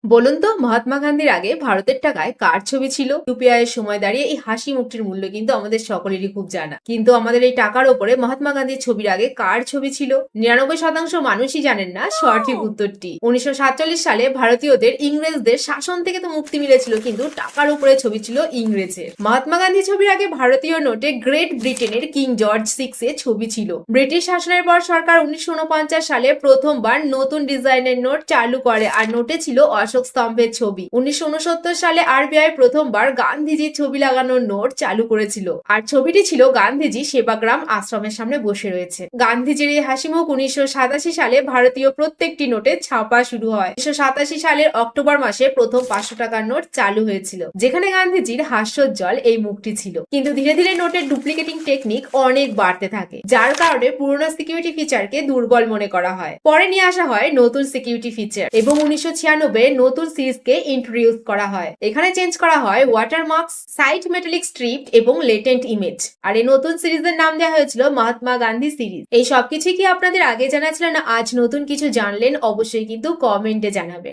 বলুন তো মহাত্মা গান্ধীর আগে ভারতের টাকায় কার ছবি ছিল? ইউপিআই এর সময় দাঁড়িয়ে এই হাসি মুখটির মূল্য কিন্তু আমাদের সকলেরই খুব জানা, কিন্তু আমাদের এই টাকার ওপরে মহাত্মা গান্ধীর ছবির আগে কার ছবি ছিল? ৯৯% মানুষই জানেন না সঠিক উত্তরটি। ১৯৪৭ সালে ভারতীয়দের ইংরেজদের শাসন থেকে তো মুক্তি মিলেছিল, কিন্তু টাকার উপরে ছবি ছিল ইংরেজের। মহাত্মা গান্ধী ছবির আগে ভারতীয় নোটে গ্রেট ব্রিটেনের কিং জর্জ 6 এর ছবি ছিল। ব্রিটিশ শাসনের পর সরকার ১৯৪৯ সালে প্রথমবার নতুন ডিজাইনের নোট চালু করে, আর নোটে ছিল অশোক স্তম্ভের ছবি। ১৯৬৯ সালে আরবিআই প্রথমবার গান্ধীজির ছবি লাগানোর নোট চালু করেছিল, আর ছবিটি ছিল গান্ধীজি সেবাগ্রাম আশ্রমের সামনে বসে রয়েছে। গান্ধীজির এই হাসিমুখ ১৯৮৭ সালে ভারতীয় প্রত্যেকটি নোটে ছাপা শুরু হয়। ১৯৮৭ সালের অক্টোবর মাসে প্রথম ৫০০ টাকার নোট চালু হয়েছিল, যেখানে গান্ধীজির হাস্যোজ্জ্বল এই মুখটি ছিল। কিন্তু ধীরে ধীরে নোটের ডুপ্লিকেটিং টেকনিক অনেক বাড়তে থাকে, যার কারণে পুরোনো সিকিউরিটি ফিচারকে দুর্বল মনে করা হয়। পরে নিয়ে আসা হয় নতুন সিকিউরিটি ফিচার এবং ১৯৯৬ নতুন সিরিজকে ইন্ট্রোডিউস করা হয়। এখানে চেঞ্জ করা হয় ওয়াটারমার্কস, সাইড মেটালিক স্ট্রিপ এবং লেটেন্ট ইমেজ। আর এই নতুন সিরিজের নাম দেওয়া হয়েছিল মহাত্মা গান্ধী সিরিজ। এই সবকিছু কি আপনাদের আগে জানা ছিল, না আজ নতুন কিছু জানলেন? অবশ্যই কিন্তু কমেন্টে জানাবেন।